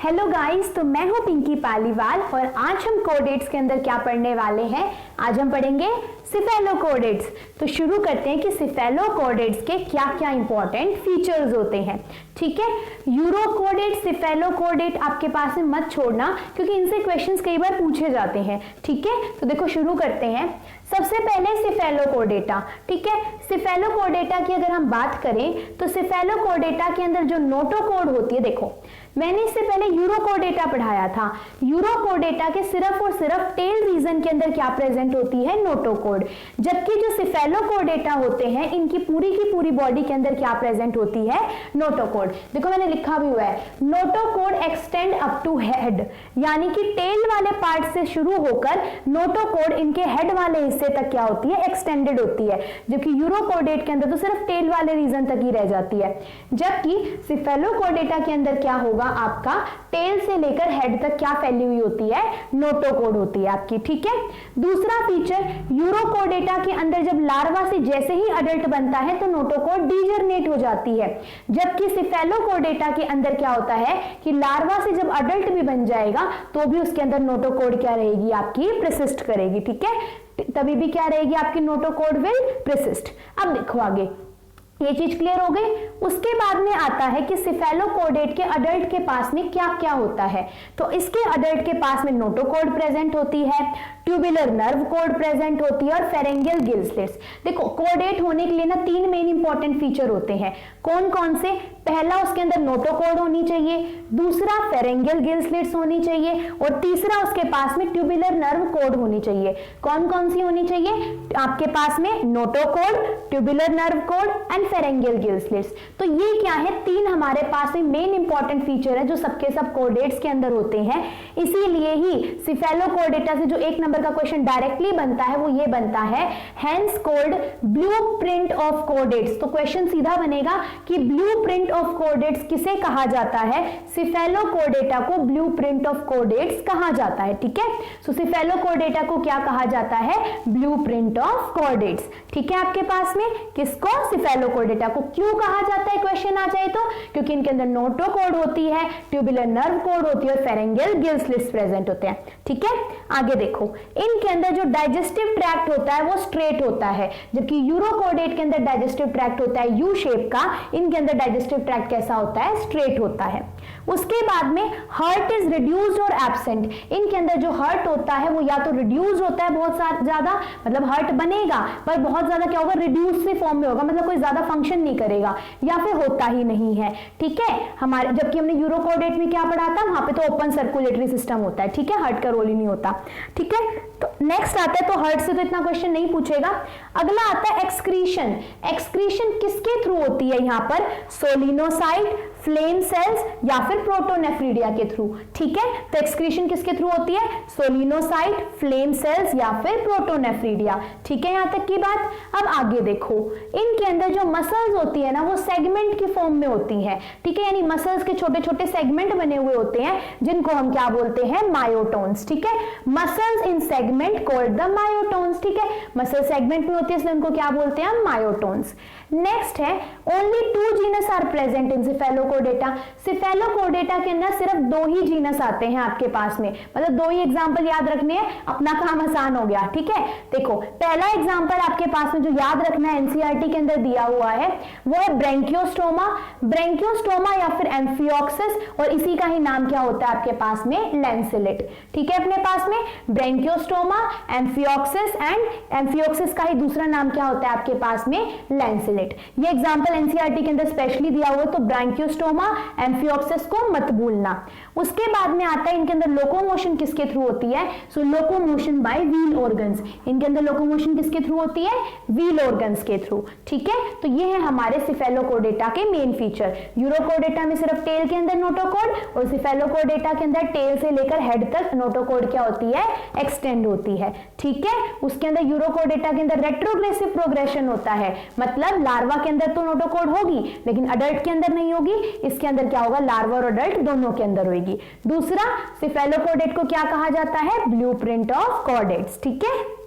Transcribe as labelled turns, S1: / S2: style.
S1: Hello guys, तो मैं हूं पिंकी पालीवाल और आज हम कोडेट्स के अंदर क्या पढ़ने वाले हैं। आज हम पढ़ेंगे सिफेलोकोडेट्स। तो शुरू करते हैं कि सिफेलोकोडेट्स के क्या क्या इंपॉर्टेंट फीचर्स होते हैं। ठीक है, यूरोकोडेट, सिफेलोकोडेट आपके पास में मत छोड़ना क्योंकि इनसे क्वेश्चंस कई बार पूछे जाते हैं। ठीक है, तो देखो शुरू करते हैं। सबसे पहले सिफेलोकोडेटा। ठीक है, सिफेलोकोडेटा की अगर हम बात करें तो सिफेलोकोडेटा के अंदर जो नोटोकोड होती है, देखो मैंने इससे पहले यूरोकोडेटा पढ़ाया था। यूरोकोडेटा के सिर्फ और सिर्फ टेल रीजन के अंदर क्या प्रेजेंट होती है, नोटोकोड। जबकि जो सिफेलोकोडेटा होते हैं इनकी की पूरी बॉडी के अंदर क्या प्रेजेंट होती है, नोटोकोड। देखो मैंने लिखा भी हुआ है, नोटोकोड एक्सटेंड अप टू हेड, यानी कि टेल वाले पार्ट से शुरू होकर नोटोकोड इनके हेड वाले हिस्से तक क्या होती है, एक्सटेंडेड होती है। जबकि यूरोकोडेट के अंदर तो सिर्फ टेल वाले रीजन तक ही रह जाती है। जबकि सिफेलोकोडेटा के अंदर क्या होगा, आपका टेल से लेकर हेड तक क्या फैली हुई होती है, नोटोकोड होती है आपकी। ठीक है, दूसरा फीचर, यूरोकोडेटा के अंदर जब लार्वा से जैसे ही अडल्ट बनता है तो नोटोकोड डीजर्नेट हो जाती है। जबकि सिफेलोकोडेटा के अंदर क्या होता है कि लार्वा से जब अडल्ट भी बन जाएगा तो भी उसके अंदर नोटोकोड क्या रहेगी, आपकी प्रिसिस्ट करेगी। ठीक है, तभी भी क्या रहेगी, आपकी नोटोकोड विल प्रिसिस्ट। अब देखो आगे, ये चीज क्लियर हो गई। उसके बाद में आता है कि सिफेलोकोडेट के अडल्ट के पास में क्या क्या होता है। तो इसके अडल्ट के पास में नोटोकोड प्रेजेंट होती है, ट्यूबुलर नर्व कोड प्रेजेंट होती है और फेरेंगियल गिल स्लिट्स। देखो कोडेट होने के लिए ना तीन मेन इंपॉर्टेंट फीचर होते हैं। कौन कौन से? पहला, उसके अंदर नोटोकोड होनी चाहिए, दूसरा फेरेंगियल गिल स्लिट्स होनी चाहिए और तीसरा उसके पास में ट्यूबुलर नर्व कोड होनी चाहिए। कौन कौन सी होनी चाहिए आपके पास में? Notochord, tubular nerve cord and pharyngeal gill slits. तो ये क्या है, तीन हमारे पास में मेन इंपॉर्टेंट फीचर है जो सबके सब कोडेट्स के अंदर होते हैं। इसीलिए ही सिफेलोकोडेटा से जो एक नंबर का क्वेश्चन डायरेक्टली बनता है वो ये बनता है, हेंस कॉल्ड ब्लूप्रिंट ऑफ कोडेट्स। तो क्वेश्चन सीधा बनेगा कि ब्लूप्रिंट ऑफ कोडेट्स किसे कहा जाता है? सिफेलोकोडेटा को ब्लूप्रिंट ऑफ कोडेट्स कहा जाता है। ठीक है, सो सिफेलोकोडेटा को क्या कहा जाता है? Blueprint of कोडेट्स। ठीक है, आपके पास में किसको? सिफेलोकोडेटा को। क्यों कहा जाता है, क्वेश्चन आ जाए तो? क्योंकि इनके अंदर नोटोकोड होती है, ट्यूबुलर नर्व कोड होती है और फेरेंगियल गिल स्लिट्स प्रेजेंट होते हैं। ठीक है, आगे देखो, इनके अंदर जो डाइजेस्टिव ट्रैक्ट होता है वो स्ट्रेट होता है, जबकि यूरोकोडेट के अंदर डाइजेस्टिव ट्रैक्ट होता है यू शेप का, इनके अंदर डाइजेस्टिव ट्रैक्ट कैसा होता है? स्ट्रेट होता है। उसके बाद में हार्ट इज रिड्यूस्ड और एब्सेंट। इनके अंदर जो हार्ट होता है वो या तो रिड्यूस होता है बहुत ज्यादा, मतलब हार्ट बनेगा पर बहुत ज्यादा क्या होगा, रिड्यूस से फॉर्म में होगा, मतलब कोई ज्यादा फंक्शन नहीं करेगा, या फिर होता ही नहीं है। ठीक है, हमारे जबकि हमने यूरोकोडेट में क्या पढ़ा था, वहां पे तो ओपन सर्कुलेटरी सिस्टम होता है। ठीक है, हार्ट का रोल ही नहीं होता। ठीक है, तो नेक्स्ट आता है, तो हार्ट से तो इतना क्वेश्चन नहीं पूछेगा। अगला आता है एक्सक्रीशन। एक्सक्रीशन किसके थ्रू होती है यहाँ पर? सोलिनोसाइट, फ्लेम सेल्स या फिर प्रोटोनेफ्रीडिया के थ्रू। ठीक है, तो एक्सक्रीशन किसके थ्रू होती है? सोलिनोसाइट, फ्लेम सेल्स या फिर प्रोटोनेफ्रीडिया। ठीक है, यहां तक की बात। अब आगे देखो, इनके अंदर जो मसल्स होती है ना वो सेगमेंट की फॉर्म में होती है। ठीक है, यानी मसल्स के छोटे छोटे सेगमेंट बने हुए होते हैं जिनको हम क्या बोलते हैं? मायोटोन्स। ठीक है, muscles in segment called the myotomes. ठीक है, मसल सेगमेंट में होती है इसलिए उनको क्या बोलते हैं? मायोटोन्स। नेक्स्ट है, only 2 genus are present in cephalochordata. Cephalochordata के अंदर सिर्फ 2 ही जीनस आते हैं आपके पास में, मतलब 2 ही एग्जांपल याद रखने हैं, अपना काम आसान हो गया। ठीक है, देखो पहला एग्जांपल आपके पास में जो याद रखना है, एनसीईआरटी के अंदर दिया हुआ है, वो है ब्रेंकियोस्टोमा। ब्रेंकियोस्टोमा या फिर एम्फियोक्सिस, और इसी का ही नाम क्या होता है आपके पास में? लैंसेलेट। ठीक है, अपने पास में ब्रेंकियोस्टोमा, एम्फियोक्सिस एंड एम्फियोक्सिस का ही दूसरा नाम क्या होता है आपके पास में? लैंसेलेट। ये एग्जांपल एनसीईआरटी के अंदर स्पेशली दिया हुआ है, तो ब्रांकियोस्टोमा, एम्फियोक्सिस को मत भूलना। उसके बाद में आता है, इनके अंदर लोकोमोशन किसके थ्रू होती है? सो लोकोमोशन बाय व्हील ऑर्गन्स। इनके अंदर लोकोमोशन किसके थ्रू होती है? व्हील ऑर्गन्स के थ्रू। ठीक है, तो ये है हमारे सिफेलोकोडेटा के मेन फीचर। यूरोकोडेटा में सिर्फ टेल के अंदर नोटोकोड और सिफेलोकोडेटा के अंदर टेल से लेकर हेड तक नोटोकोड क्या होती है? एक्सटेंड होती है। ठीक है, उसके अंदर यूरोकोडेटा के अंदर रेट्रोग्रेसिव प्रोग्रेशन होता है, मतलब लार्वा के अंदर तो नोटोकोड होगी लेकिन अडल्ट के अंदर नहीं होगी। इसके अंदर क्या होगा? लार्वा और अडल्ट दोनों के अंदर होगी। दूसरा, सिफेलोकोडेट को क्या कहा जाता है? Blueprint of कोडेट्स। ठीक है।